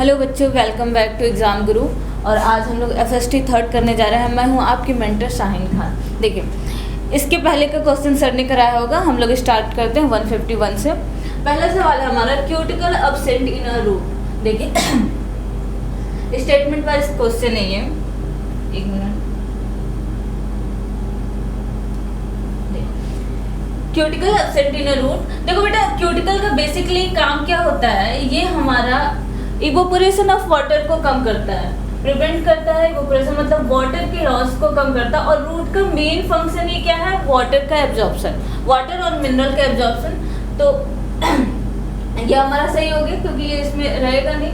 Hello बच्चों, welcome back to exam गुरु। और आज हम लोग एफएसटी थर्ड करने जा रहे हैं। मैं हूं आपकी मेंटर शाहीन खान। देखिए, इसके पहले का क्वेश्चन सर ने कराया होगा। हम लोग स्टार्ट करते हैं 151 से। पहला सवाल है हमारा, cuticle absent in a root. देखिए स्टेटमेंट वाइज क्वेश्चन है ये। एक मिनट। Cuticle absent in a root. देखो बेटा, क्यूटिकल का बेसिकली काम क्या होता है, ये हमारा इवोपोरेशन ऑफ वाटर को कम करता है, प्रिवेंट करता है। इवोपोरेशन मतलब वाटर के लॉस को कम करता है। और रूट का मेन फंक्शन ही क्या है, वाटर का एब्जॉर्प्शन, वाटर और मिनरल का एब्जॉर्प्शन। तो ये हमारा सही हो गया क्योंकि ये इसमें रहेगा नहीं।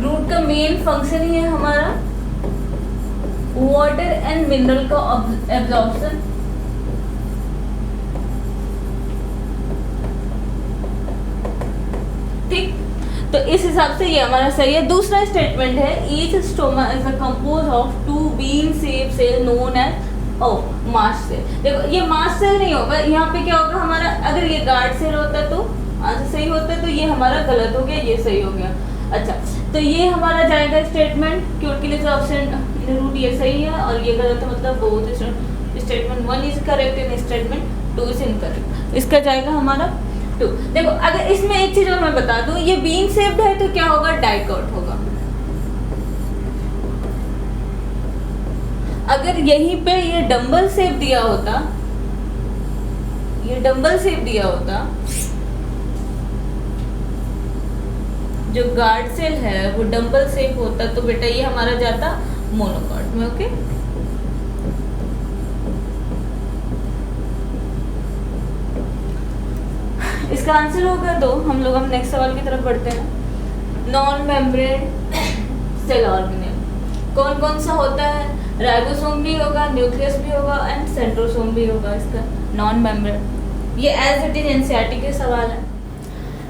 रूट का मेन फंक्शन ही है हमारा वाटर एंड मिनरल का एब्जॉर्प्शन। ठीक, तो इस हिसाब से ये हमारा सही है। दूसरा स्टेटमेंट है, each stoma is a compose of two bean shape cell known as mast cell. देखो ये मास्ट सेल नहीं होगा, यहाँ पे क्या होगा हमारा, अगर ये गार्ड सेल होता तो आंसर सही होता, तो ये हमारा गलत हो गया, ये सही हो गया। अच्छा, तो ये हमारा जाएगा statement cuticle absent in root, ये सही है और ये गलत है। मतलब both statement 1 is correct and statement 2 is incorrect. इसका जाएगा हमारा 2। देखो अगर इसमें एक चीज और मैं बता दूं, ये बीन शेप्ड है तो क्या होगा, डाइकॉट होगा। अगर यहीं पे ये डंबल शेप दिया होता, ये डंबल शेप दिया होता, जो गार्ड सेल है वो डंबल शेप होता, तो बेटा ये हमारा जाता मोनोकॉट में। ओके, इसका आंसर होगा 2। हम लोग नेक्स्ट सवाल की तरफ बढ़ते हैं। नॉन मेम्ब्रेन सेल ऑर्गेनेल कौन कौन सा होता है, राइबोसोम भी होगा, न्यूक्लियस भी होगा एंड सेंट्रोसोम भी होगा। इसका नॉन मेम्ब्रेन, ये एज इट इज एनसीईआरटी के सवाल है।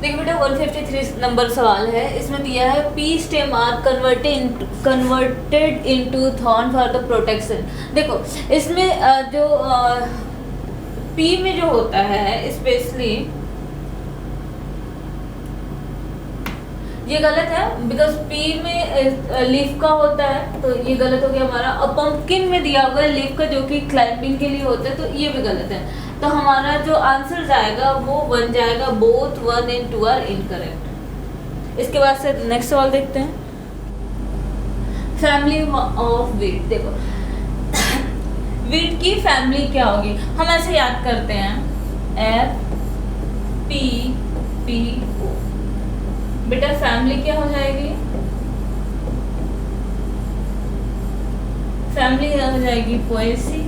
देखिए बेटा 153 नंबर सवाल है। इसमें दिया है P stem are converted into thorn for the protection. देखो इसमें जो पी में जो होता है स्पेशली, ये गलत है बिकॉज पी में लीफ का होता है, तो ये गलत हो गया हमारा। और पंपकिन में दिया हुआ है लीफ का, जो कि क्लाइंबिंग के लिए होता है, तो ये भी गलत है। तो हमारा जो आंसर जाएगा वो 1 जाएगा। Both 1 and 2 are incorrect. इसके बाद से नेक्स्ट सवाल देखते हैं। Family of wheat. देखो वीट की फैमिली क्या होगी, हम ऐसे याद करते हैं, FPPO। बेटा फैमिली क्या हो जाएगी, फैमिली हो जाएगी पोएसी,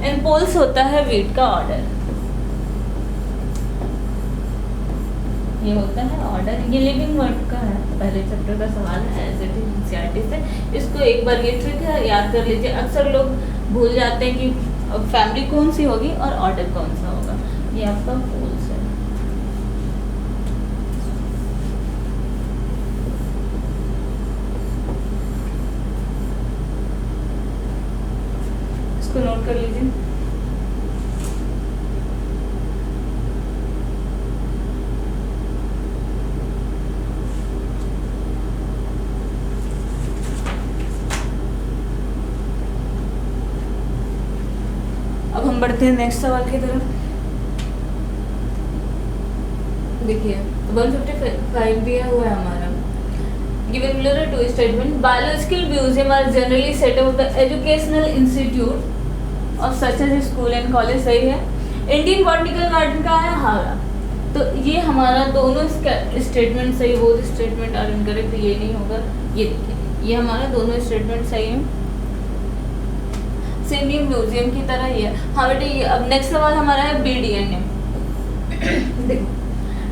एंड पोल्स होता है वीट का ऑर्डर। ये होता है ऑर्डर, ये लिविंग वर्ड का है, पहले चैप्टर का सवाल है एज इट इज एनसीईआरटी से। इसको एक बार ये ट्रिक है, याद कर लीजिए। अक्सर लोग भूल जाते हैं कि फैमिली कौन सी होगी और ऑर्डर कौन सा होगा। ये आपका पोल्स है। इसको नोट कर लीजिए। अब हम बढ़ते हैं नेक्स्ट सवाल की तरफ। देखिए 155 दिया हुआ है हमारा। Given below are two statement, biological museum are generally set up the educational institute of such as school and college। सही है। इंडियन बॉटनिकल गार्डन का है हावड़ा, तो ये हमारा दोनों स्टेटमेंट सही। वो स्टेटमेंट आर इनकरेक्ट, ये नहीं होगा। ये देखिए, ये हमारा दोनों स्टेटमेंट सही है, सेम ये म्यूजियम की तरह ही है। हाँ बेटे, ये अब नेक्स्ट सवाल हमारा है BDNA। देखो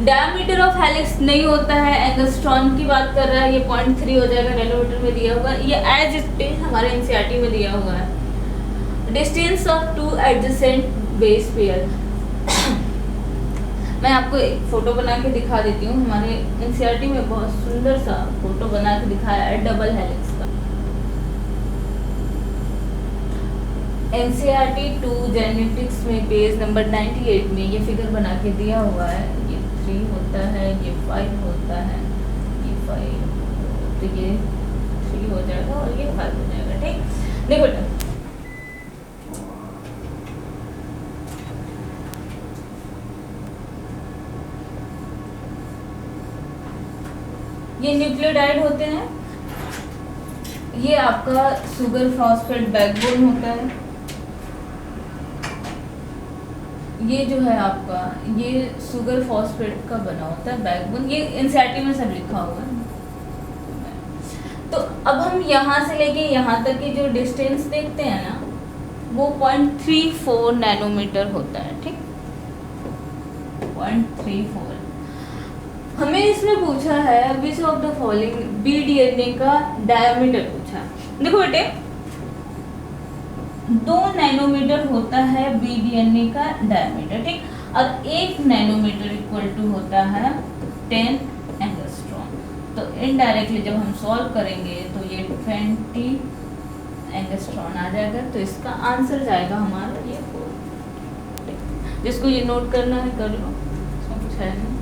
डायमीटर ऑफ हेलिक्स नहीं होता है, एंगस्ट्रॉन की बात कर रहा है, ये 0.3 हो जाएगा, नैनोमीटर में दिया हुआ। ये एज इट इज हमारे एनसीईआरटी में दिया हुआ है। Distance of 2 adjacent base pair. मैं आपको एक फोटो बना के दिखा देती हूँ। हमारे एनसीईआरटी में बहुत सुंदर सा फोटो बना के दिखाया है डबल हेलिक्स का। NCERT 2 जेनेटिक्स में पेज नंबर 98 में ये फिगर बना के दिया हुआ है। ये 3 होता है, ये 5 होता है, ये 5, तो ये 3 हो जाएगा और ये 5 हो जाएगा। ठीक, देखो बेटा ये न्यूक्लियोटाइड होते हैं, ये आपका सुगर फॉस्फेट बैकबोन होता है, ये जो है आपका ये शुगर फॉस्फेट का बना होता है बैकबोन, ये एनसीईआरटी में सब लिखा हुआ है। तो अब हम यहाँ से लेके यहाँ तक की जो डिस्टेंस देखते हैं ना वो 0.34 नैनोमीटर होता है। ठीक, 0.34। हमें इसमें पूछा है विच ऑफ द फॉलोइंग बीडीएनए का डायमीटर पूछा। देखो बेटे 2 नैनोमीटर होता है बीडीएनए का डायमीटर। ठीक, और 1 नैनोमीटर इक्वल टू होता है 10 एंगस्ट्रॉम। तो इनडायरेक्टली जब हम सॉल्व करेंगे तो ये 20 एंगस्ट्रॉन आ जाएगा। तो इसका आंसर जाएगा हमारा ये 4। जिसको ये नोट करना है कर लो, इसमें कुछ है नहीं।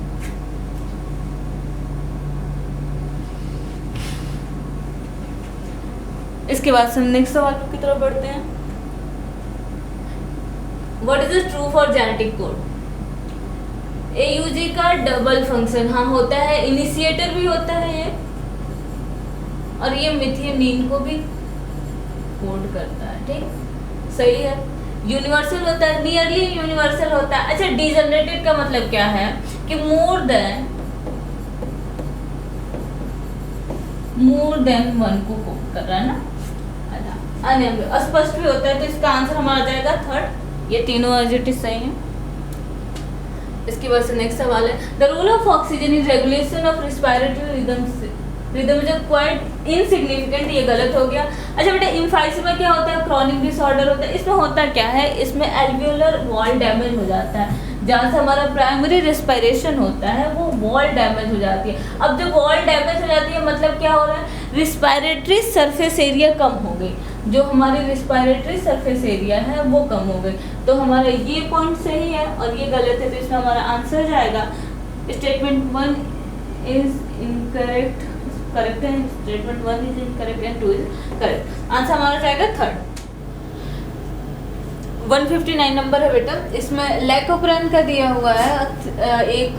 इसके बाद से नेक्स्ट सवाल की तरफ बढ़ते हैं। What is the true for genetic code? AUG का डबल फंक्शन हाँ होता है, इनिशिएटर भी होता है ये, और ये मिथियोनिन को भी कोड करता है। ठीक, सही है। यूनिवर्सल होता है, नियरली यूनिवर्सल होता है। अच्छा, डिजेनरेटेड का मतलब क्या है कि मोर देन 1 को कोड कर रहा है ना। अस्पष्ट भी होता है, तो इसका आंसर हमारा जाएगा 3rd। ये तीनों एडजेक्टिव सही हैं। इसके बाद से नेक्स्ट सवाल है the role of oxygen in regulation of respiratory rhythm is quite insignificant. ये गलत हो गया। अच्छा बेटा इम्फाइसीमा क्या होता है? क्रॉनिक डिसऑर्डर होता है। इसमें होता क्या है, इसमें एल्वियोलर वॉल डैमेज हो जाता है। जहाँ से हमारा प्राइमरी रेस्पिरेशन होता है वो वॉल डैमेज हो जाती है। अब जब वॉल डैमेज हो जाती है मतलब क्या हो रहा है, रिस्पिरेटरी सरफेस एरिया कम हो गई। जो हमारी रिस्पिरेटरी सरफेस एरिया है वो कम हो गई। तो हमारा ये पॉइंट सही है और ये गलत है, तो इसमें हमारा आंसर जाएगा स्टेटमेंट 1 इज इनकरेक्ट। करेक्ट है, statement 1 is incorrect and 2 is correct. Answer हमारा जाएगा 3rd। 159 नंबर है बेटा। इसमें लैक ऑफ रन का दिया हुआ है एक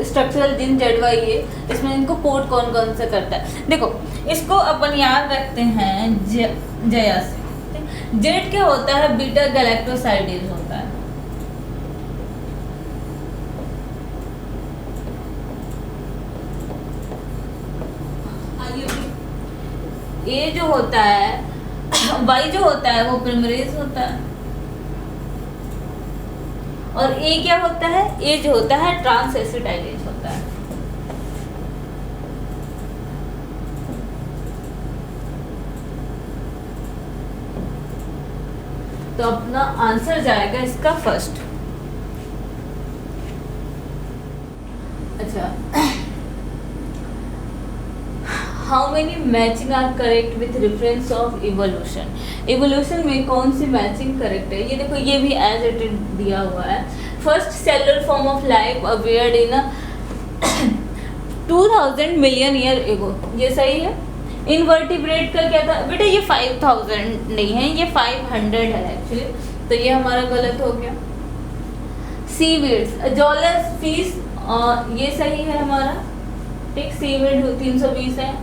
स्ट्रक्चरल जीन ZYA। इसमें इनको कोड कौन कौन सा करता है? देखो इसको अपन याद रखते हैं जया से। जेड क्या होता है? बीटा गैलेक्टोसाइडेज होता है। ए जो होता है वाई जो होता है वो प्राइमरेज होता है, और ए क्या होता है? ए जो होता है ट्रांसएसिटाइलेज होता है। तो अपना आंसर जाएगा इसका फर्स्ट। अच्छा, how many matching are correct with reference of evolution? Evolution में कौन सी मैचिंग करेक्ट है? ये देखो ये भी एज इट इज दिया हुआ है। First cellular form of life appeared in 2000 million year ago, ये सही है। इनवर्टिब्रेट का क्या था बेटा? ये 5000 नहीं है, ये 500 है एक्चुअली, तो ये हमारा गलत हो गया। सीवीड्स जॉलस फिश ये सही है हमारा। ठीक, सीवीड 320 है,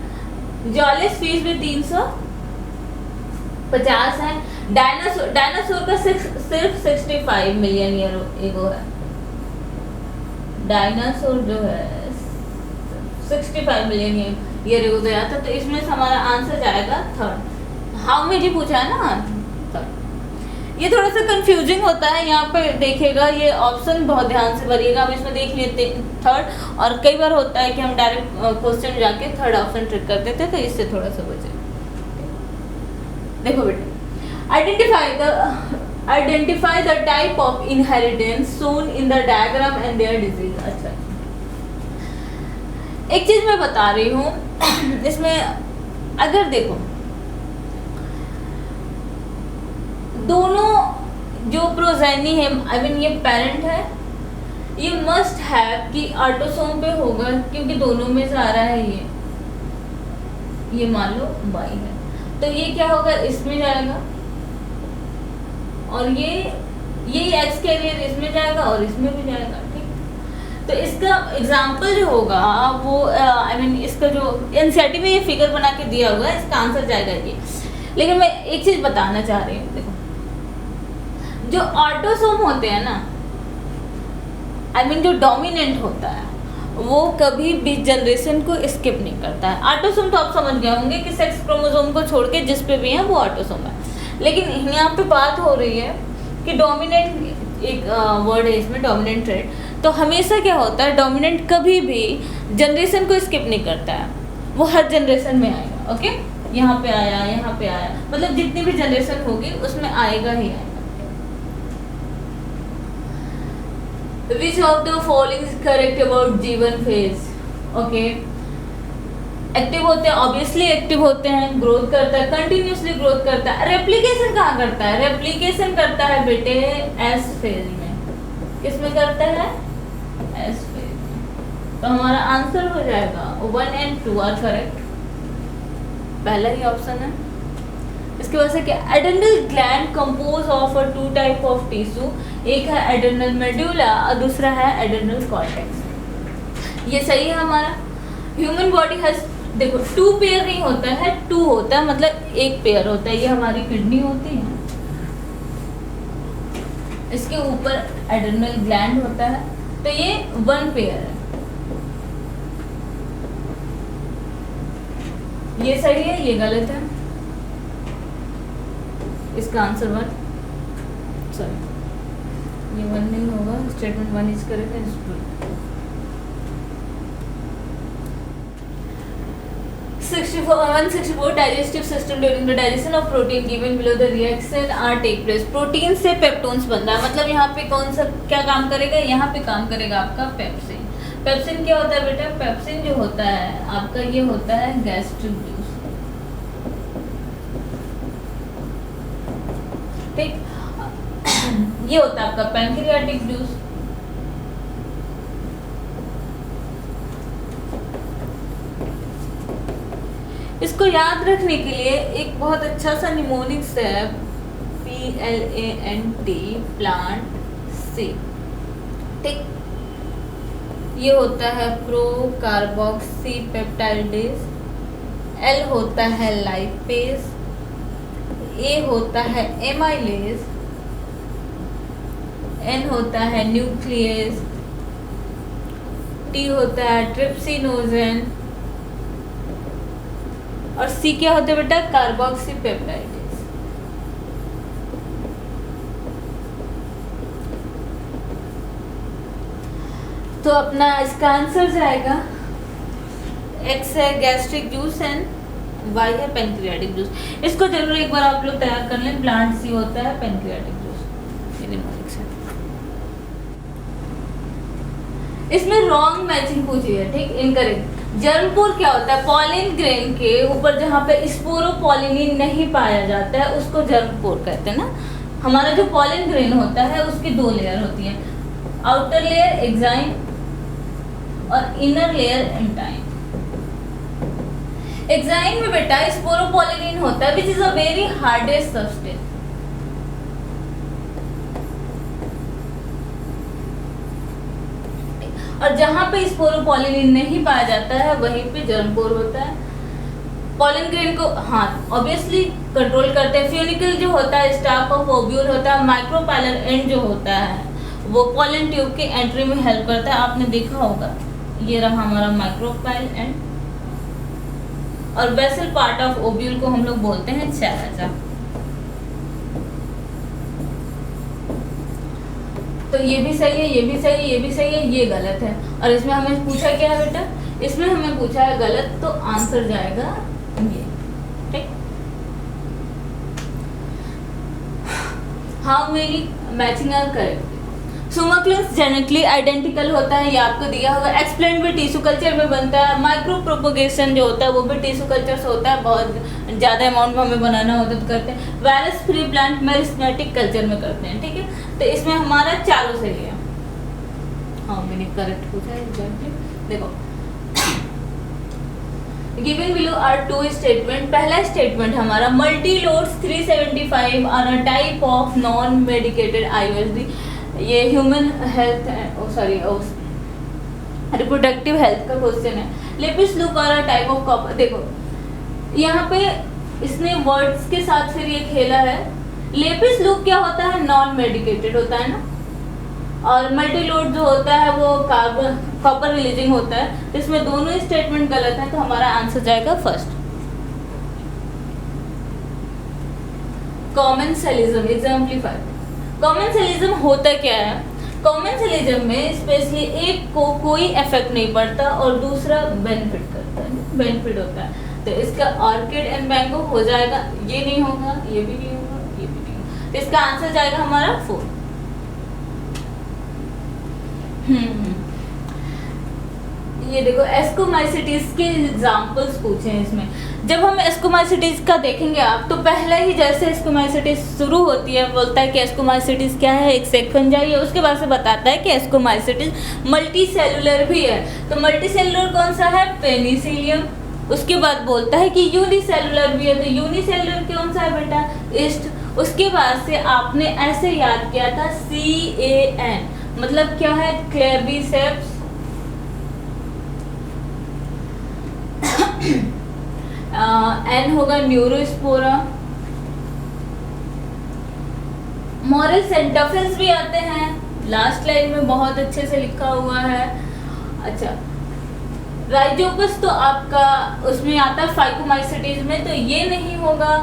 जॉलस फिश भी 350 है। डायनासोर का सिर्फ 65 मिलियन ईयर एगो है। डायनासोर जो है 65 मिलियन ईयर एगो गया था, तो इसमें से हमारा आंसर जाएगा 3rd। हाउ मेनी पूछा है ना, 3rd। ये थोड़ा सा कंफ्यूजिंग होता है, यहाँ पे देखिएगा ये ऑप्शन बहुत ध्यान से भरिएगा। हम इसमें देख लेते 3rd, और कई बार होता है कि हम डायरेक्ट क्वेश्चन जाके 3rd ऑप्शन ट्रिक कर देते, तो इससे थोड़ा सा बचे। देखो बेटे identify the type of inheritance shown in the diagram and their disease. अच्छा, एक चीज मैं बता रही हूँ इसमें, अगर देखो दोनों जो प्रोजेनी है, आई मीन ये पेरेंट है, ये मस्ट हैव कि ऑटोसोम पे होगा क्योंकि दोनों में से आ रहा है ये मान लो वाई है, तो ये क्या होगा, इसमें जाएगा, और ये एक्स कैरियर इसमें जाएगा और इसमें भी जाएगा। ठीक, तो इसका एग्जाम्पल जो होगा वो आई मीन इसका जो एनसीईआरटी में ये फिगर बना के दिया हुआ है, इसका आंसर जाएगा ये। लेकिन मैं एक चीज बताना चाह रही हूँ, देखो जो ऑटोसोम होते हैं ना, आई मीन जो डोमिनेंट होता है वो कभी भी जनरेशन को स्किप नहीं करता है। ऑटोसोम तो आप समझ गए होंगे कि सेक्स क्रोमोसोम को छोड़ के जिस पे भी है वो ऑटोसोम है, लेकिन यहाँ पे बात हो रही है कि डोमिनेंट एक वर्ड है इसमें, डोमिनेंट ट्रेट। तो हमेशा क्या होता है, डोमिनेंट कभी भी जनरेशन को स्किप नहीं करता है, वो हर जनरेशन में आएगा। ओके, यहाँ पे आया, यहाँ पे आया, मतलब जितनी भी जनरेशन होगी उसमें आएगा ही आएगा। Which of the following is correct about G1 phase? Okay, active होते हैं, ऑब्वियसली एक्टिव होते हैं, ग्रोथ करता है, कंटिन्यूसली ग्रोथ करता है। रेप्लिकेशन कहाँ करता है? रेप्लिकेशन करता है बेटे एस फेज में। किस में करता है? एस फेज में। तो हमारा आंसर हो जाएगा 1 and 2 आर करेक्ट, पहला ही ऑप्शन है। इसके वजह से क्या, adrenal gland compose of a 2 type of tissue, एक है एडेनल मेडुला और दूसरा है एडेनल कॉर्टेक्स। ये सही है हमारा। ह्यूमन बॉडी हैज, देखो 2 पेयर नहीं होता है, 2 होता है, मतलब एक पेयर होता है। ये हमारी किडनी होती है, इसके ऊपर एडेनल ग्लैंड होता है, तो ये 1 पेयर है। ये सही है, ये गलत है। इसका आंसर 1, सॉरी ये 1 नहीं होगा, statement 1 is correct and 2। 164 digestive system during the digestion of protein given below the reaction are take place. Protein से पेप्टोन्स बन रहा है, मतलब यहाँ पे कौन सा क्या काम करेगा, यहाँ पे काम करेगा आपका पेप्सिन। पेप्सिन क्या होता है बेटा? पेप्सिन जो होता है आपका ये होता है गैस्ट्रिक जूस। ठीक, ये होता है आपका पैंक्रियाटिक जूस। इसको याद रखने के लिए एक बहुत अच्छा सा निमोनिक्स है, PLANT, प्लांट सी। ठीक, ये होता है प्रो कार्बोक्सी पेप्टाइडेज, L होता है लाइपेज, A होता है एमाइलेज, N होता है न्यूक्लियस, T होता है ट्रिप्सिनोजेन और C क्या होता है बेटा? Carboxy peptidase. तो अपना इसका आंसर जाएगा X है गैस्ट्रिक जूस एंड Y है पैंक्रियाटिक जूस। इसको जरूर एक बार आप लोग तैयार कर लें। प्लांट सी होता है पैंक्रियाटिक जूस। इसमें रॉन्ग मैचिंग पूछी है, ठीक, इनकरेक्ट। जर्मपोर क्या होता है? पॉलिन ग्रेन के ऊपर जहाँ पे स्पोरोपोलिनिन नहीं पाया जाता है उसको जर्मपोर कहते हैं ना। हमारा जो पॉलिन ग्रेन होता है उसकी 2 लेयर होती है, आउटर लेयर एक्साइन और इनर लेयर एंटाइन। एक्साइन में बेटा स्पोरोपोलिनिन होता है which is a very hardest substance. और जहां पे स्पोरोपोलिनिन नहीं पाया जाता है वहीं पे जर्मपोर होता है। पॉलन ग्रेन को हाँ ऑब्वियसली कंट्रोल करते हैं। फ्यूनिकल जो होता है स्टाफ ऑफ ओव्यूल होता है। माइक्रोपाइलर एंड जो होता है वो पॉलन ट्यूब के एंट्री में हेल्प करता है। आपने देखा होगा, ये रहा हमारा माइक्रोपाइल एंड, और बेसल पार्ट ऑफ ओव्यूल को हम लोग बोलते हैं चैलाजा। तो ये भी सही है, ये भी सही है, ये भी सही है, ये गलत है। और इसमें हमें पूछा क्या है बेटा? इसमें हमें पूछा है गलत, तो आंसर जाएगा ये। ठीक, how many matching are correct? Somaclones genetically identical होता है, ये आपको दिया होगा। एक्सप्लेन भी टिश्यू कल्चर में बनता है। माइक्रो प्रोपोगेशन जो होता है वो भी टिश्यू कल्चर से होता है। बहुत ज़्यादा अमाउंट में हमें बनाना होता तो करते हैं। Virus free plant meristematic culture में करते हैं, ठीक है। तो इसमें हमारा चारों सही है। हाँ मैंने करेक्ट पूछा है एग्जैक्टली। देखो given below are two statement. पहला स्टेटमेंट हमारा multi loads 375 are a type of non medicated IOSD. ये ह्यूमन हेल्थ रिप्रोडक्टिव हेल्थ का क्वेश्चन है। लेपिस लुकारा टाइप ऑफ कॉपर। देखो यहाँ पे इसने वर्ड्स के साथ फिर ये खेला है। लेपिस लुक क्या होता है, नॉन मेडिकेटेड होता है ना, और मल्टीलोड जो होता है वो कार्बन कॉपर रिलीजिंग होता है। तो इसमें दोनों स्टेटमेंट गलत है, तो हमारा आंसर जाएगा फर्स्ट। Commensalism exemplify. कॉमेंसलिज्म होता क्या है, कॉमेंसलिज्म में स्पेशली एक को कोई इफेक्ट नहीं पड़ता और दूसरा बेनिफिट करता है, बेनिफिट होता है। तो इसका ऑर्किड एंड मैंगो हो जाएगा, ये नहीं होगा, ये भी नहीं होगा, ये भी नहीं होगा। तो इसका आंसर जाएगा हमारा 4। ये देखो एस्कोमाइसिटीज के एग्जांपल्स पूछे हैं इसमें। जब हम एस्कोमाइसिटीज का देखेंगे आप, तो पहले ही जैसे एस्कोमाइसिटीज शुरू होती है बोलता है कि एस्कोमाइसिटीज क्या है, एक सेक फंजाई है, उसके बाद से बताता है कि एस्कोमाइसिटीज मल्टी सेलुलर भी है। तो मल्टी सेलुलर कौन सा है, पेनिसिलियम। उसके बाद बोलता है कि यूनिसेलुलर भी है, तो यूनिसेलुलर कौन सा है बेटा, ईस्ट। उसके बाद से आपने ऐसे याद किया था CAN, मतलब क्या है, क्लेबिसेप्स। एन होगा न्यूरोस्पोरा। मॉरल सेंटाफिल्स भी आते हैं, लास्ट लाइन में बहुत अच्छे से लिखा हुआ है। अच्छा राइजोपस तो आपका उसमें आता है फाइकोमाइसिटीज में, तो ये नहीं होगा,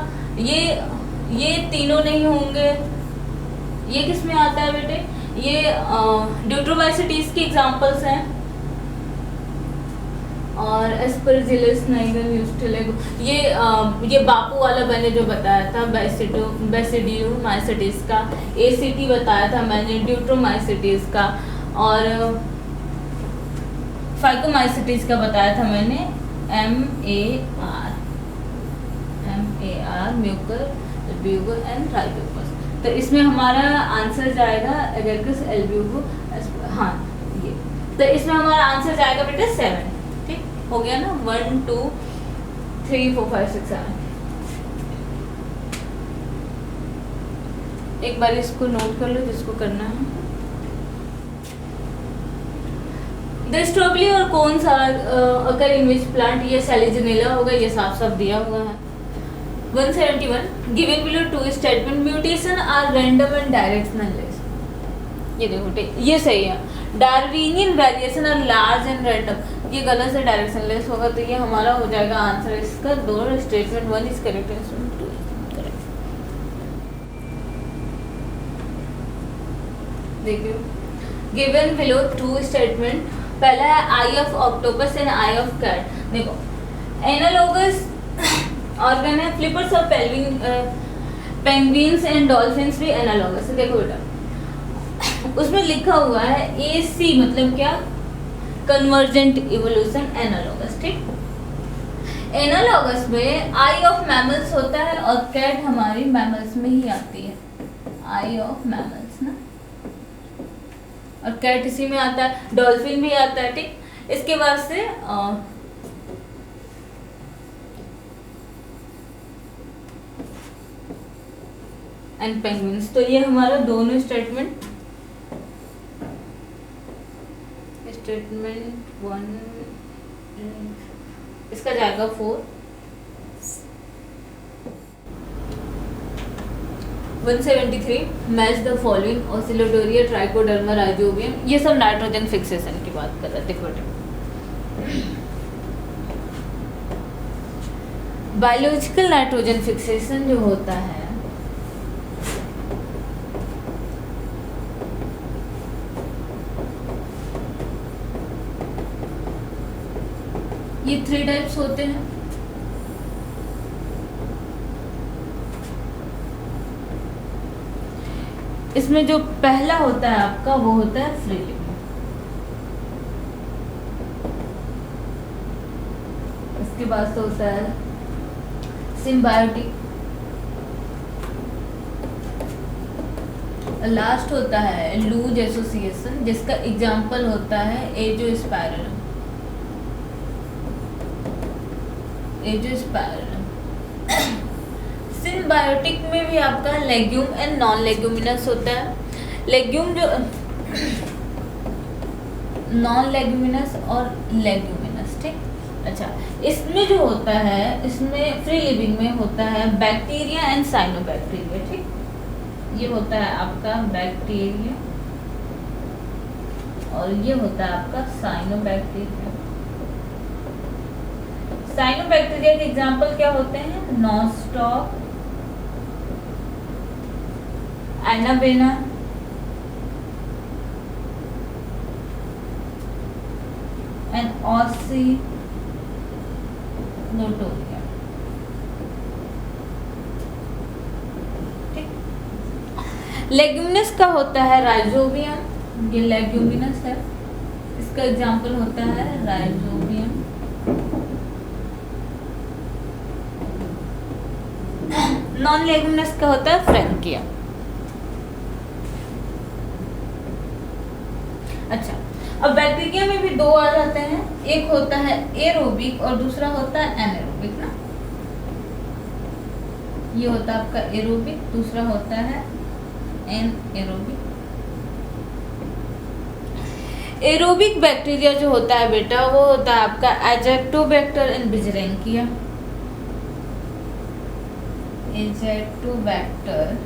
ये तीनों नहीं होंगे। ये किस में आता है बेटे, ये ड्यूट्रोमाइसिटीज के एग्जांपल्स हैं। और एस्परजिलस नाइगर यूस्टिलेगो, ये बापू वाला मैंने जो बताया था बेसिडियोमाइसिटीज का, ACT बताया था मैंने ड्यूट्रोमाइसिटीज का, और फाइकोमाइसिटीज का बताया था मैंने MAR Mucor Albugo and Rhizopus. तो इसमें हमारा आंसर जाएगा एगेरकस एल्ब्यूगो, हाँ ये। तो इसमें हमारा आंसर जाएगा बेटा 7। ठीक हो गया ना, 1 2 3 4 5 6 7। एक बार इसको नोट कर लो जिसको करना है। द स्ट्रॉबेरी और कौन सा अगर इन विच प्लांट, ये सेलिजिनेला होगा, ये साफ साफ दिया हुआ है। 171 given below 2 statement mutation are random and directional less. ये देखो ये सही है। Darwinian variation are large and random, ये गलत है, डायरेक्शन लेस होगा। तो ये हमारा हो जाएगा आंसर इसका 2। Statement 1 is correct, statement 2 is correct. देखियो गिवन बिलो 2 स्टेटमेंट, पहला है eye of octopus and eye of cat. देखो एनालोगस ऑर्गन है, flippers of penguins and dolphins भी एनालोगस है। देखो बेटा उसमें लिखा हुआ है AC, मतलब क्या, कन्वर्जेंट इवोल्यूशन एनालोगस। ठीक, एनालोगस में आई ऑफ मैमल्स होता है और कैट हमारी मैमल्स में ही आती है, आई ऑफ मैमल्स ना, और कैट इसी में आता है, डॉल्फिन भी आता है। ठीक, इसके बाद से एंड पेंगुइन्स। तो ये हमारा दोनों स्टेटमेंट 1 इसका जाएगा 4। 173 match the following oscillatoria, trichoderma, rhizobium. ये सब नाइट्रोजन फिक्सेशन की बात कर रहे हैं। देखो बायोलॉजिकल नाइट्रोजन फिक्सेशन जो होता है, ये 3 टाइप्स होते हैं। इसमें जो पहला होता है आपका वो होता है फ्री लिविंग, इसके बाद से होता है सिम्बायोटिक। लास्ट होता है लूज एसोसिएशन, जिसका एग्जाम्पल होता है एंजियोस्पर्म। सिम्बायोटिक में भी आपका लेग्यूम एंड नॉन लेग्यूमिनस होता है। लेग्यूम जो नॉन लेग्यूमिनस और लेग्यूमिनस, ठीक। अच्छा, इसमें जो होता है, इसमें फ्री लिविंग में होता है बैक्टीरिया एंड साइनोबैक्टीरिया, ठीक। ये होता है आपका बैक्टीरिया और ये होता है आपका साइनोबैक्टीरिया। साइनोबैक्टीरिया के एग्जाम्पल क्या होते हैं? नॉस्टॉक, एनाबेना, एंड ऑसिलोटोरिया, ठीक। लेग्यूमिनस का होता है राइजोबियम, ये लेग्यूमिनस है, इसका एग्जाम्पल होता है राइजोबियम। नॉन लेग्यूमिनस का होता है फ्रैंकिया। अच्छा, अब बैक्टीरिया में भी दो आ जाते हैं, एक होता है एरोबिक और दूसरा होता है एनारोबिक ना। ये होता है आपका एरोबिक, दूसरा होता है एनारोबिक। एरोबिक बैक्टीरिया जो होता है बेटा, वो होता है आपका एजेक्टोबैक्टर एंड बिजरेंकिया। एजेक्टोबैक्टर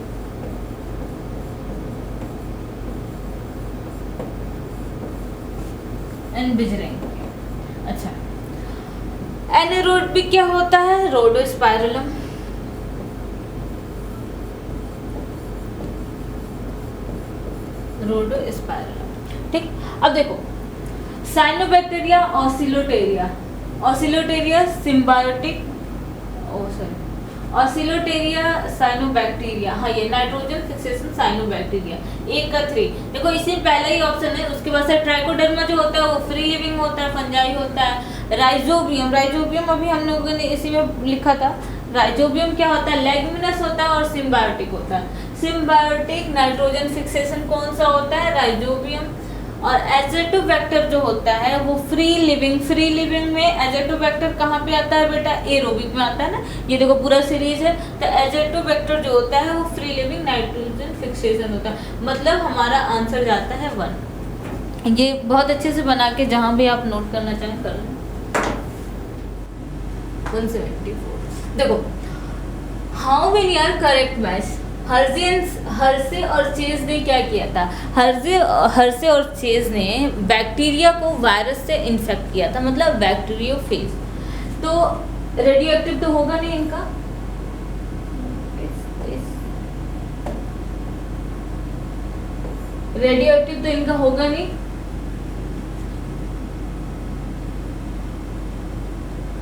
एंड बिजरेंकिया। अच्छा, एनारोबिक क्या होता है? रोडोस्पाइरलम। रोडोस्पाइरलम, ठीक। अब देखो, साइनोबैक्टीरिया, ऑसिलोटेरिया। ऑसिलोटेरिया सिम्बायोटिक, ऑसिलोटेरिया साइनोबैक्टीरिया, हाँ ये नाइट्रोजन फिक्सेशन साइनोबैक्टीरिया। 1 का 3 देखो, इसी पहला ही ऑप्शन है। उसके बाद से ट्राइकोडर्मा जो होता है वो फ्री लिविंग होता है, फंजाई होता है। राइजोबियम, राइजोबियम अभी हम लोगों ने इसी में लिखा था। राइजोबियम क्या होता है? लेग्यूमिनस होता है और सिम्बायोटिक होता है। सिम्बायोटिक नाइट्रोजन फिक्सेशन कौन सा होता है? राइजोबियम। और एजेटोबैक्टर जो होता है वो फ्री लिविंग। फ्री लिविंग में एजेटोबैक्टर कहाँ पे आता है बेटा? एरोबिक में आता है ना। ये देखो पूरा सीरीज है। तो एजेटोबैक्टर जो होता है वो फ्री लिविंग नाइट्रोजन फिक्सेशन होता है। मतलब हमारा आंसर जाता है 1। ये बहुत अच्छे से बना के जहाँ भी आप नोट करना चाहें कर लें। 174। देखो, how many are correct match? Hershey और चेज ने क्या किया था? हर्से और चेज ने बैक्टीरिया को वायरस से इन्फेक्ट किया था, मतलब बैक्टीरियोफेज। तो रेडियो एक्टिव तो होगा नहीं इनका, रेडियो एक्टिव तो इनका होगा नहीं।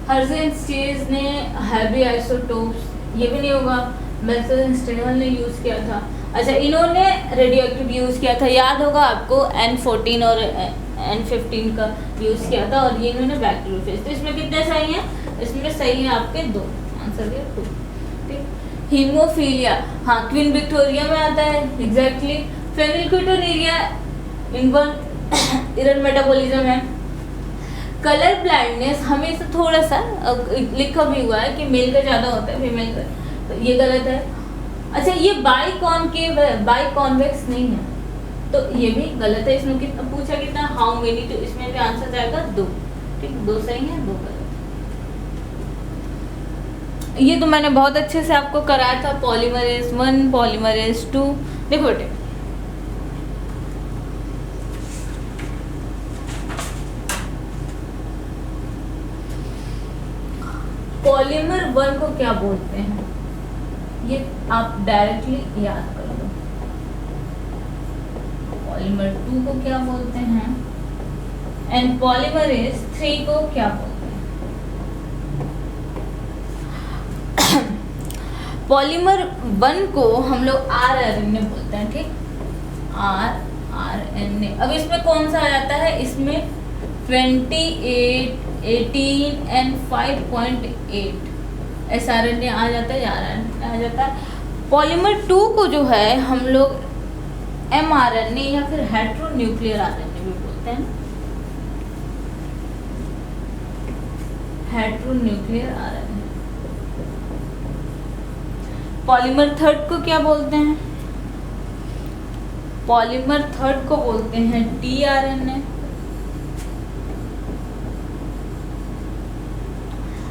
हर्से एंड चेज ने हैवी आइसोटोप्स, ये भी नहीं होगा। मैक्सवेल स्टेनल ने यूज़ किया था। अच्छा, इन्होंने रेडियो एक्टिव यूज़ किया था, याद होगा आपको, N14 और N15 का यूज़ किया था। और ये इन्होंने बैक्टीरियोफेज। तो इसमें कितने सही हैं? इसमें सही है आपके 2, आंसर है 2, ठीक। हीमोफीलिया, हाँ क्वीन विक्टोरिया में आता है, एग्जैक्टली। फेनिलक्यूटोनिरिया इनवर्ट मेटाबॉलिज्म है। कलर ब्लाइंडनेस हमेशा थोड़ा सा लिखा भी हुआ है कि मेल का ज़्यादा होता है, फीमेल का, तो ये गलत है। अच्छा, ये बाई कॉनकेव है, बाई कॉन्वेक्स नहीं है, तो ये भी गलत है। इसमें कितना पूछा, कितना? हाउ मेनी, तो इसमें भी आंसर जाएगा 2, ठीक। 2 सही है, 2 गलत। ये तो मैंने बहुत अच्छे से आपको कराया था, पॉलीमरेज 1, पॉलीमरेज 2। देखो बेटे, पॉलीमर 1 को क्या बोलते हैं, ये आप डायरेक्टली याद कर लो। पॉलीमर 2 को क्या बोलते हैं, एंड पॉलीमरेज 3 को क्या बोलते हैं? पॉलीमर 1 को हम लोग RNA बोलते हैं, ठीक। RNA। अब इसमें कौन सा आ जाता है? इसमें 28, 18 एंड 5.8 एसआरएनए आ जाता है, आरएनए आ जाता है। पॉलीमर 2 को जो है हम लोग एमआरएनए या फिर हेट्रोन्यूक्लियर आरएनए भी बोलते हैं, हेट्रोन्यूक्लियर आरएनए। पॉलीमर 3 को क्या बोलते हैं? पॉलीमर 3 को बोलते हैं टीआरएनए।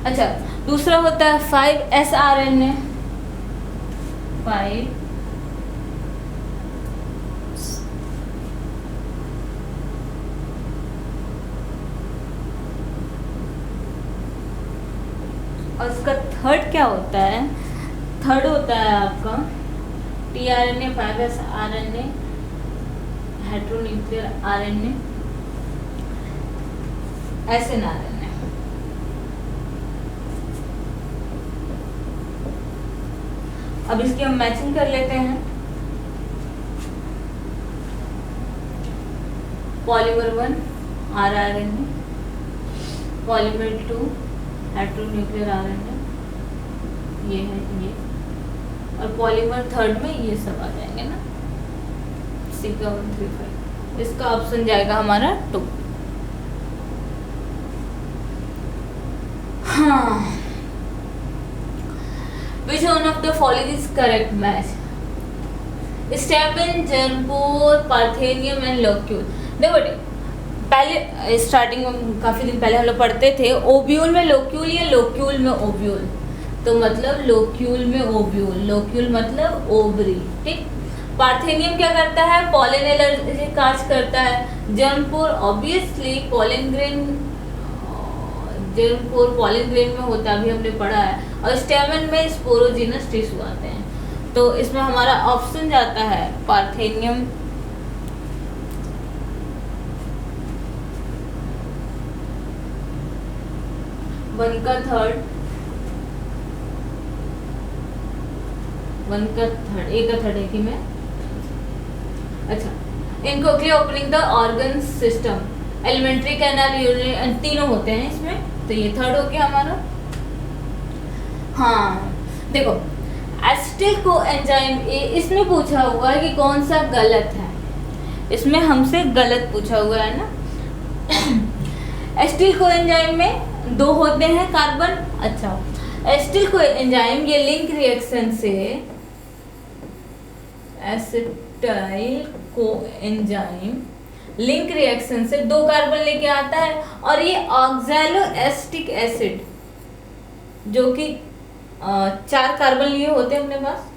अच्छा, दूसरा होता है 5SRNA, 5 और उसका थर्ड क्या होता है? थर्ड होता है आपका टीआरएनए, 5SRNA, हेट्रोन्यूक्लियर आरएनए, एसएनआरएनए। अब इसकी हम मैचिंग कर लेते हैं। Polymer 1 rRNA, polymer 2 heteronuclear RNA, ये है ये, और पॉलीमर 3 में ये सब आ जाएंगे ना, C का 135। इसका ऑप्शन जाएगा हमारा 2। हाँ, Which one of the following is correct match? स्टेपन, जर्मपोर, पार्थेनियम एंड लोक्यूल। देखो बेटे, पहले स्टार्टिंग में काफ़ी दिन पहले हम लोग पढ़ते थे ओव्यूल में लोक्यूल या लोक्यूल में ओव्यूल। तो मतलब लोक्यूल में ओव्यूल, लोक्यूल मतलब ओवरी, ठीक। पार्थेनियम क्या करता है? पॉलन एलर्जी काज करता है। Germ pore obviously pollen grain, germ pore pollen grain में होता है, अभी हमने पढ़ा है। और स्टेमन में स्पोरोजिनस टिश्यू आते हैं। तो इसमें हमारा ऑप्शन जाता है पार्थेनियम, वन का थर्ड, एक का थर्ड है कि मैं, अच्छा, इनको clear opening the organ system, alimentary canal, urinary, तीनों होते हैं इसमें। तो ये थर्ड हो गया हमारा। हाँ देखो, एसिटिल कोएंजाइम ए, इसमें पूछा हुआ है कि कौन सा गलत है, इसमें हमसे गलत पूछा हुआ है ना। एसिटिल कोएंजाइम में 2 होते हैं कार्बन। अच्छा, एसिटिल कोएंजाइम ये लिंक रिएक्शन से, एसिटाइल कोएंजाइम लिंक रिएक्शन से 2 कार्बन लेके आता है, और ये ऑक्सैलो एसिटिक एसिड जो कि 4 कार्बन लिए होते हैं अपने पास,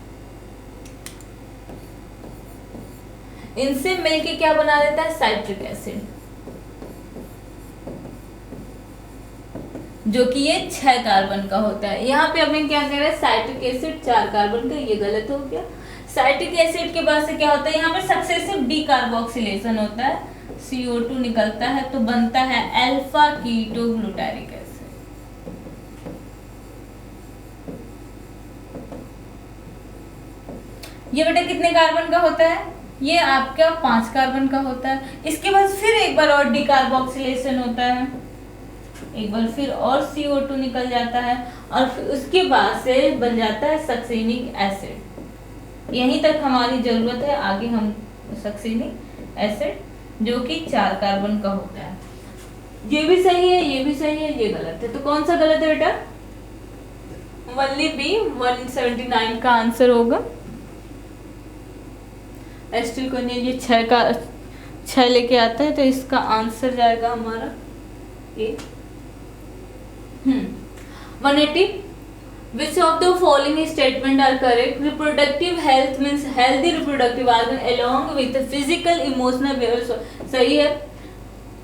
इनसे मिलके क्या बना देता है? साइट्रिक एसिड, जो कि ये 6 कार्बन का होता है। यहाँ पे हमें क्या कह रहे हैं? साइट्रिक एसिड 4 कार्बन का, ये गलत हो गया। साइट्रिक एसिड के बाद से क्या होता है? यहाँ पे सक्सेसिव डीकार्बोक्सिलेशन होता है, CO2 निकलता है, तो बनता है अल्फा कीटो ग्लूटारिक एसिड। ये बेटा कितने कार्बन का होता है? ये आपका 5 कार्बन का होता है। इसके बाद फिर एक बार और डीकार्बोक्सिलेशन होता है, एक बार फिर और CO2 निकल जाता है, और फिर उसके बाद से बन जाता है सक्सेनिक एसिड। यहीं तक हमारी जरूरत है, आगे हम सक्सेनिक एसिड जो कि 4 कार्बन का होता है। ये भी सही है, ये भी सही है, ये गलत है। तो कौन सा गलत है बेटा? ओनली बी, 179 का आंसर होगा। एसिटिल कोएंजाइम ये 6 लेके आता है, तो इसका आंसर जाएगा हमारा ए। 180, which of the following statement are correct? Reproductive health means healthy reproductive organ along with physical emotional behavior। सही है।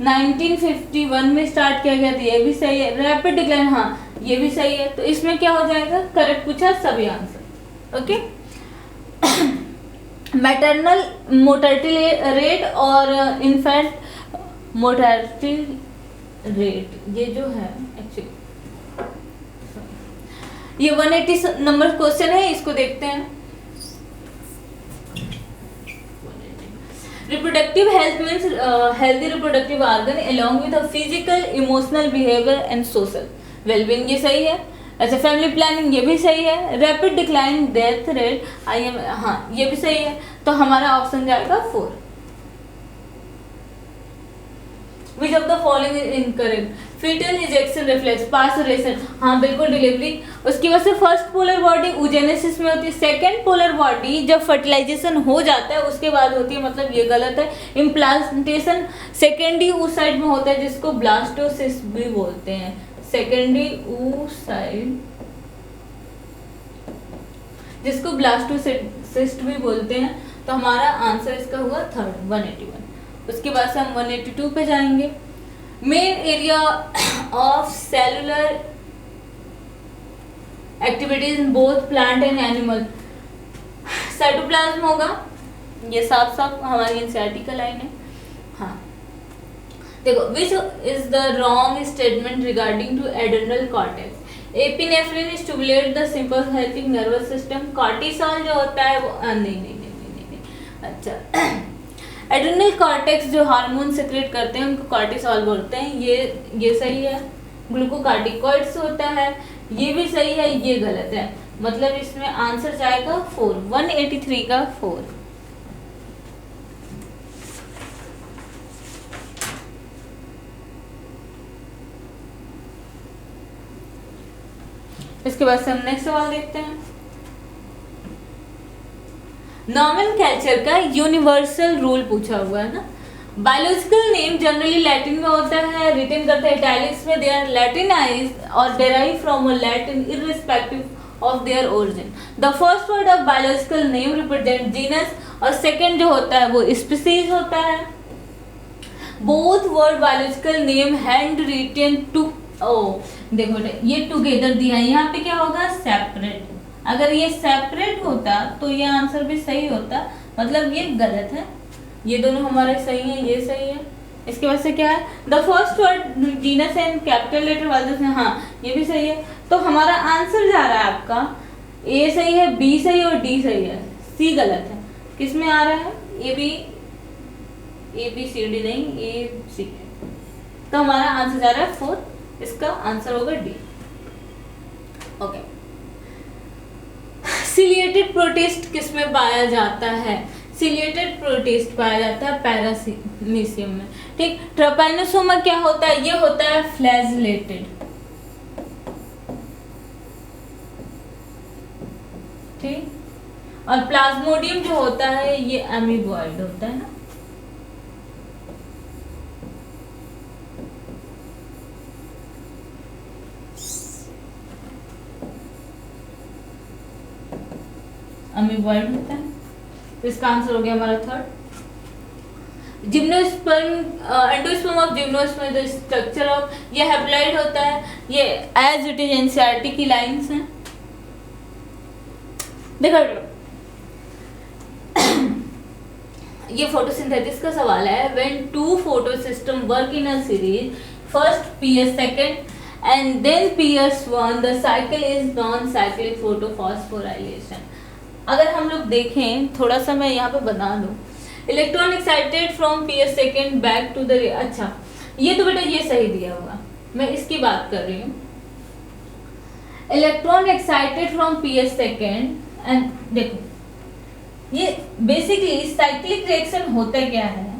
1951 में स्टार्ट किया गया था, ये भी सही है। रैपिड डिक्लाइन, हाँ ये भी सही है। तो इसमें क्या हो जाएगा? करेक्ट पूछा सभी answer. Okay. Maternal mortality rate और इन्फेंट मोर्टेलिटी रेट, ये जो है एक्चुअली ये 180 नंबर क्वेश्चन है, इसको देखते हैं। Reproductive health means healthy reproductive organ along with physical, emotional, behaviour and social wellbeing, ये सही है। अच्छा, फैमिली प्लानिंग ये भी सही है। रैपिड डिक्लाइन डेथ रेट, हाँ ये भी सही है, तो हमारा ऑप्शन जाएगा 4। Which of the following is incorrect? Foetal ejection reflex, parturition, हाँ बिल्कुल डिलीवरी। उसकी वजह से फर्स्ट पोलर बॉडी oogenesis में होती है, सेकेंड पोलर बॉडी जब फर्टिलाइजेशन हो जाता है उसके बाद होती है, मतलब ये गलत है। इम्प्लांटेशन सेकेंडरी oocyte में होता है जिसको ब्लास्टोसिस्ट भी बोलते हैं, सेकेंडरी oocyte जिसको ब्लास्टोसिस्ट भी बोलते हैं। तो हमारा आंसर इसका हुआ 3rd 181। उसके बाद से हम 182 पे जाएंगे। Main area of cellular activities in both plant and animal, cytoplasm होगा, ये साफ साफ हमारी एनसीईआरटी का लाइन है। हाँ देखो, which is the wrong statement regarding to adrenal cortex? Epinephrine stimulate the sympathetic nervous system. Cortisol जो होता है वो नहीं। अच्छा, एड्रेनल कॉर्टेक्स जो हार्मोन सेक्रेट करते हैं उनको कॉर्टिसोल बोलते हैं, ये सही है। ग्लूकोकार्टिकॉइड्स होता है, ये भी सही है, ये गलत है। मतलब इसमें आंसर जाएगा 4, 183 का 4। इसके बाद से हम नेक्स्ट सवाल देखते हैं। नॉमेनक्लेचर का यूनिवर्सल रूल पूछा हुआ है ना। बायोलॉजिकल नेम जनरली लैटिन में होता है, रिटन करते हैं इटैलिक्स में, दे आर लैटिनाइज्ड और derive from Latin irrespective of their origin. The first word of biological name represent genus और सेकंड जो होता है वो स्पीसीज होता है। Both word biological name hand written to, देखो ये टुगेदर दिया है, यहाँ पे क्या होगा सेपरेट। अगर ये सेपरेट होता तो ये आंसर भी सही होता, मतलब ये गलत है। ये दोनों हमारे सही है, ये सही है। इसके बाद से क्या है, the first word genus and capital letter वाले से, हाँ ये भी सही है। तो हमारा आंसर जा रहा है आपका ए सही है, बी सही और डी सही है, सी गलत है। किस में आ रहा है? ए बी सी डी नहीं, ए सी। तो हमारा आंसर जा रहा है 4, इसका आंसर होगा डी। ओके, सिलिएटेड प्रोटिस्ट किस में पाया जाता है? सिलिएटेड प्रोटिस्ट पाया जाता है पैरामीशियम में, ठीक। ट्राइपैनोसोमा क्या होता है? ये होता है फ्लैजेलेटेड, ठीक। और प्लाज्मोडियम जो होता है ये एमीबॉइड होता है ना। अमीबॉइड होता है, तो इसका आंसर हो गया हमारा 3rd। Gymnosperm, endosperm of gymnosperm the structure of, ये हैप्लॉइड होता है, ये एज इट इज एनसीईआरटी की लाइंस हैं। देखो ये फोटोसिंथेसिस का सवाल है। When two photo system work in a series, first PS second and then PS one, the cycle is non cyclic photophosphorylation. अगर हम लोग देखें थोड़ा सा, मैं यहाँ पे बता दूँ, electron excited from PS second back to the, अच्छा ये तो बेटा ये सही दिया होगा, मैं इसकी बात कर रही हूँ। Electron excited from PS second and, देखो ये बेसिकली साइक्लिक रिएक्शन होता क्या है?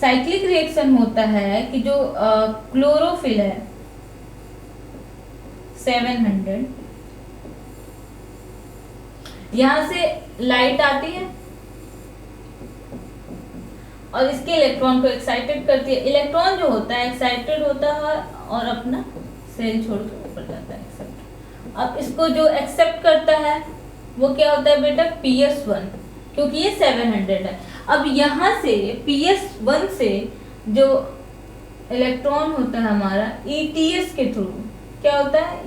साइक्लिक रिएक्शन होता है कि जो क्लोरोफिल है 700, यहां से लाइट आती है और इसके इलेक्ट्रॉन को एक्साइटेड करती है। इलेक्ट्रॉन जो होता है एक्साइटेड होता है और अपना सेल छोड़ के ऊपर जाता है, एक्सेप्ट। अब इसको जो एक्सेप्ट करता है वो क्या होता है बेटा? PS1, क्योंकि ये 700 है। अब यहाँ से PS1 से जो इलेक्ट्रॉन होता है हमारा ETS के थ्रू, क्या होता है?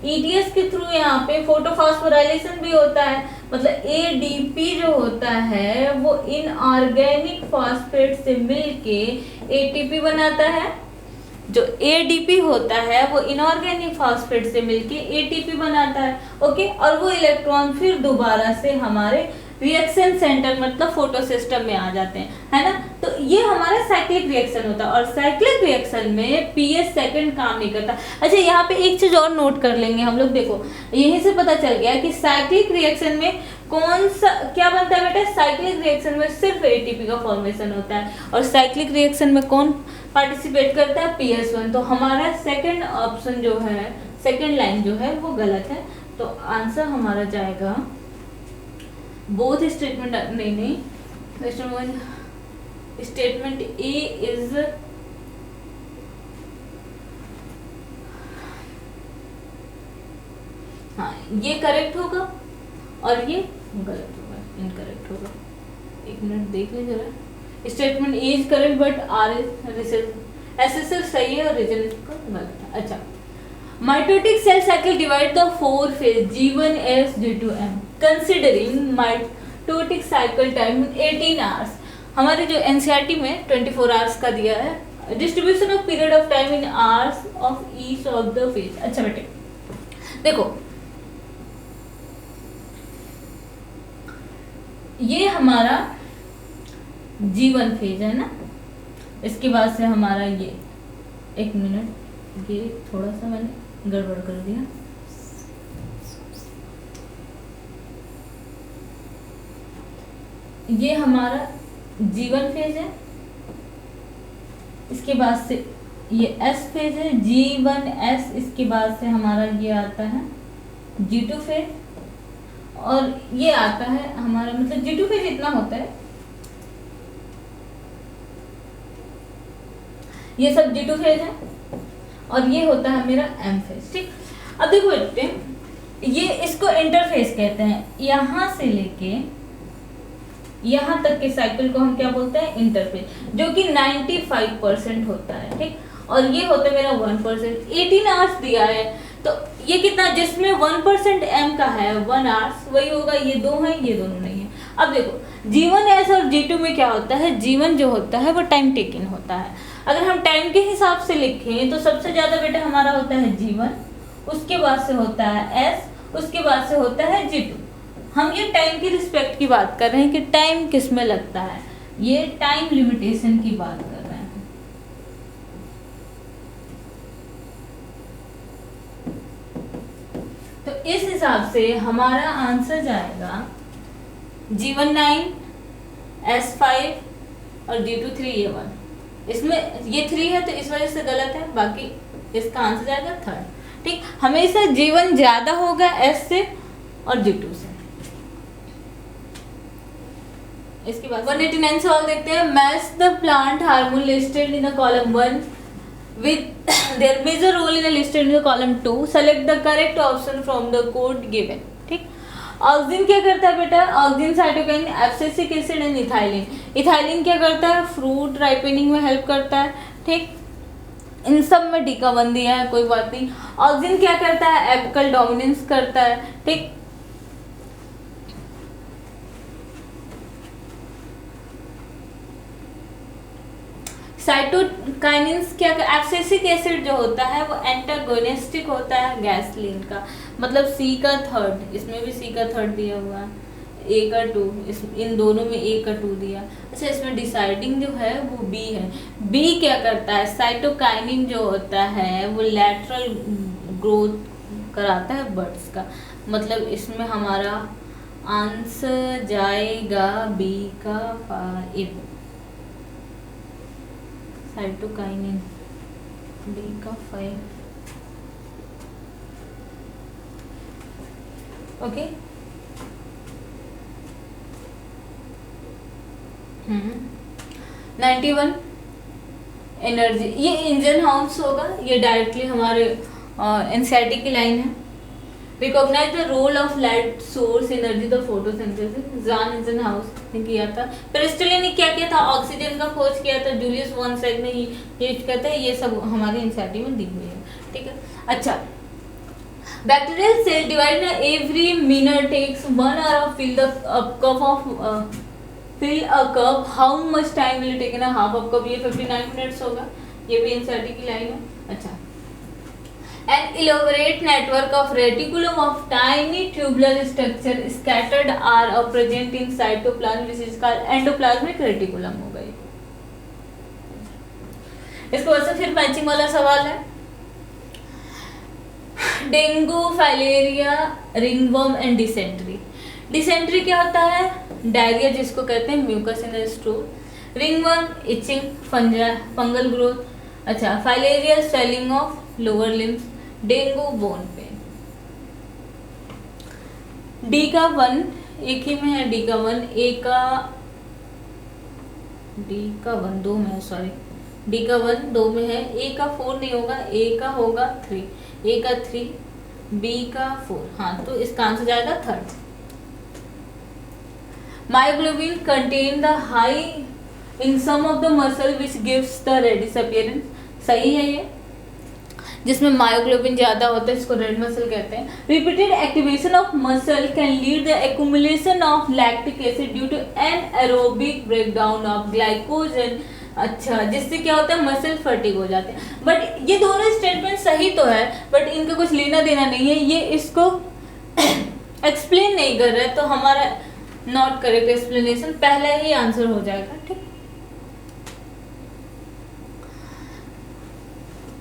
ETS के थ्रू यहाँ पे फोटोफॉस्फोराइलेशन भी होता है, मतलब ADP जो होता है वो इनऑर्गेनिक फॉस्फेट से मिलके ATP बनाता है। जो ADP होता है वो इनऑर्गेनिक फॉस्फेट से मिलके ATP बनाता है, ओके। और वो इलेक्ट्रॉन फिर दोबारा से हमारे रिएक्शन सेंटर मतलब फोटो सिस्टम में आ जाते हैं, है ना। तो ये हमारा साइक्लिक रिएक्शन होता है और साइक्लिक रिएक्शन में पीएच सेकंड काम नहीं करता। अच्छा यहाँ पे एक चीज और नोट कर लेंगे हम लोग, देखो यहीं से पता चल गया कि साइक्लिक रिएक्शन में कौन सा क्या बनता है बेटा, साइक्लिक रिएक्शन में सिर्फ एटीपी का फॉर्मेशन होता है और साइक्लिक रिएक्शन में कौन पार्टिसिपेट करता है, पीएच1। तो हमारा सेकंड ऑप्शन जो है, सेकंड लाइन जो है वो गलत है। तो आंसर हमारा जाएगा बोथ स्टेटमेंट, नहीं स्टेटमेंट ए इज हाँ ये करेक्ट होगा और ये गलत होगा, इनकरेक्ट होगा। एक मिनट देख लीजिए जरा, statement A is correct but R is SSL सही है और रीजन इसका गलत है। अच्छा, mitotic cell cycle divide the 4 phase G1S G2M considering mitotic cycle time 18 hours. हमारे जो एनसीईआरटी में 24 आवर्स का दिया है। Distribution of period of time in hours of each of the phase. अच्छा बेटे देखो ये हमारा G1 फेज है ना, इसके बाद से हमारा ये, एक मिनट ये थोड़ा सा मैंने गड़बड़ कर दिया, ये हमारा G1 फेज है, इसके बाद से ये S फेज है G1S, इसके बाद से हमारा ये आता है G2 फेज और ये आता है हमारा, मतलब G2 फेज इतना होता है, ये सब G2 फेज है और ये होता है मेरा M फेज। ठीक, अब देखो बेटे ये इसको इंटरफेस कहते हैं, यहां से लेके यहां तक के साइकिल को हम क्या बोलते हैं, इंटरफेस, जो कि 95% होता है। ठीक, और ये होता है मेरा 1%। 18 आवर्स दिया है तो ये कितना, जिसमें 1% M का है 1 आवर्स वही होगा, ये 2 है ये दोनों नहीं है। अब देखो G1S और G2 में क्या होता है, G1 जो होता है वो टाइम टेकिंग होता है। अगर हम टाइम के हिसाब से लिखें तो सबसे ज्यादा बेटा हमारा होता है G1, उसके बाद से होता है S, उसके बाद से होता है G2। हम ये टाइम की रिस्पेक्ट की बात कर रहे हैं कि टाइम किस में लगता है, ये टाइम लिमिटेशन की बात कर रहे हैं। तो इस हिसाब से हमारा आंसर जाएगा G1 9, S5 और G2 3, ये 1। इसमें ये 3 है तो इस वजह से गलत है, बाकी इसका आंसर जाएगा 3rd। ठीक, हमेशा G1 ज्यादा होगा S से और G2 से। इसके बाद 189 सवाल देखते हैं। Match the plant hormone listed in the column 1 with their major role in a listed in the column 2, select the correct option from the code given। ठीक, ऑक्सिन क्या करता है बेटा, auxin cytokine, abscisic acid and ethylene. Ethylene क्या करता है, fruit ripening में help करता है। ठीक, इन सब में डी का 1 दिया है, कोई बात नहीं। ऑक्सिन क्या करता है, एपिकल डोमिनेंस करता है। ठीक, साइटोकाइनिन्स क्या, एब्सिसिक एसिड जो होता है वो एंटागोनिस्टिक होता है गैसलीन का, मतलब C का 3rd, इसमें भी C का 3rd दिया हुआ है, A का 2, इन दोनों में A का 2 दिया। अच्छा, इसमें डिसाइडिंग जो है वो B है। B क्या करता है, साइटोकाइनिन जो होता है वो लैटरल ग्रोथ कराता है बर्ड्स का, मतलब इसमें हमारा आंसर जाएगा B का 5, साइटोकाइनिन B का 5। ओके, 91 एनर्जी, ये इंजन हाउस होगा, ये डायरेक्टली हमारे एनसीईआरटी की लाइन है। Recognize the role of light source energy the photosynthesis, John Ingenhousz ने किया था। पेरिस्टले ने क्या किया था, ऑक्सीजन का खोज किया था, जूलियस वॉनसैक ने ये कहते हैं, ये सब हमारे एनसीईआरटी में दी हुई है। ठीक है, अच्छा, bacterial cell divide every minute takes 1 hour of fill a cup, how much time will it take in a half of cup, ये 59 मिनट्स होगा, ये भी एनसीईआरटी की लाइन है। अच्छा, An elaborate network of reticulum of tiny tubular structure scattered are present in cytoplasm, which is called endoplasmic reticulum हो गई। इसके बाद से फिर मैचिंग वाला सवाल है, dengue, filaria, ringworm and dysentery. Dysentery क्या होता है? डायरिया जिसको कहते हैं, mucus in the stool. Ringworm itching, fungal growth. अच्छा, filaria swelling of lower limbs. Dengue bone pain. D का 1 एक ही में है, डी का 1 डी का 1 2 में है, सॉरी डी का 1 2 में है, ए का 4 नहीं होगा, ए का होगा 3, ए का 3, बी का 4, हाँ तो इसका आंसर जाएगा 3rd। Myoglobin content the high in some of the muscle which gives the reddish appearance. सही है ये, जिसमें मायोग्लोबिन ज्यादा होता है इसको रेड मसल कहते हैं। Repeated activation of muscle can lead the accumulation of lactic acid due to anaerobic breakdown of glycogen. अच्छा, जिससे क्या होता है? मसल फटीग हो जाते हैं। बट ये दोनों स्टेटमेंट सही तो है, बट इनका कुछ लेना देना नहीं है, ये इसको एक्सप्लेन नहीं कर रहे, तो हमारा नॉट करेक्ट एक्सप्लेनेशन पहला ही आंसर हो जाएगा। ठीक,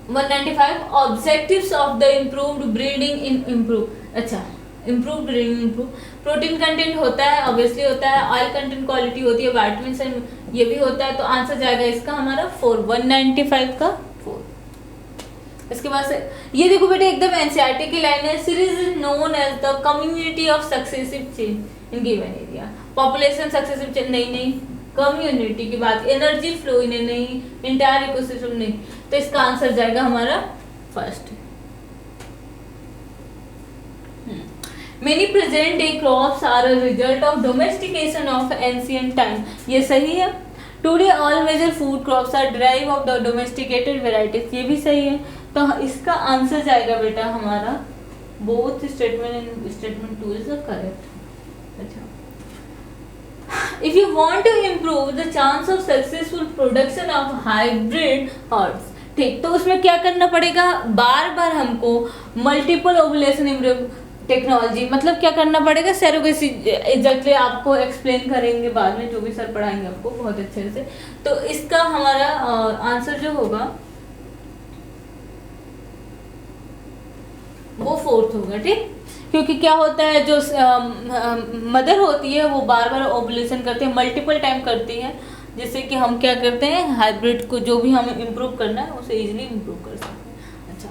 195 objectives of the improved breeding in improve. अच्छा, improve breeding, improve protein content होता है, ऑब्वियसली होता है, ऑयल कंटेंट क्वालिटी होती है, विटामिन ये भी होता है, तो आंसर जाएगा इसका हमारा 4, 195 का 4। इसके बाद से ये देखो बेटे, एकदम एनसीईआरटी की लाइन है, series is known as the community of successive change in given area. Population successive change नहीं, कम्युनिटी की बात, एनर्जी फ्लो इन्हें नहीं, इंटायर इकोसिस्टम नहीं, तो इसका आंसर जाएगा हमारा 1st। Many present day crops are a result of domestication of ancient time। ये सही है। Today all major food crops are derived of the domesticated varieties। ये भी सही है, तो इसका आंसर जाएगा बेटा हमारा both statement and statement 2 is correct। अच्छा, if you want to improve the chance of successful production of hybrid herbs, ठीक, तो उसमें क्या करना पड़ेगा? बार बार हमको मल्टीपल ओवुलेशन इम्प्रूव टेक्नोलॉजी, मतलब क्या करना पड़ेगा? सेरोगेसी, एग्जैक्टली आपको एक्सप्लेन करेंगे बाद में, जो भी सर पढ़ाएंगे आपको बहुत अच्छे से। तो इसका हमारा आंसर जो होगा वो 4th होगा। ठीक, क्योंकि क्या होता है, जो मदर होती है वो बार बार ओवुलेशन करते हैं, मल्टीपल टाइम करती है, जिससे कि हम क्या करते हैं, हाइब्रिड को जो भी हमें इम्प्रूव करना है उसे इजीली इम्प्रूव कर सकते हैं। अच्छा,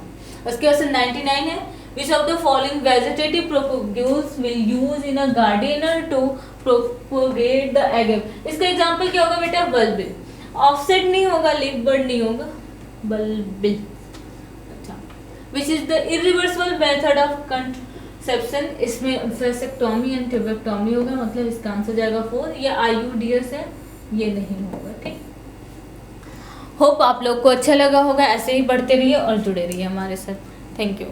उसके बाद 99 है, which of the following vegetative propagules will use in a gardener to propagate the agave। इसका एग्जांपल क्या होगा बेटा? बल्बिल। ऑफसेट नहीं होगा, लीफ बर्ड नहीं होगा, बल्बिल। अच्छा, which is the irreversible method of conception। इसमें वेसेक्टोमी एंड ट्यूबेक्टोमी होगा, मतलब इसका आंसर जाएगा 4। या IUDS है, ये नहीं होगा। ठीक, होप आप लोग को अच्छा लगा होगा, ऐसे ही पढ़ते रहिए और जुड़े रहिए हमारे साथ। Thank you.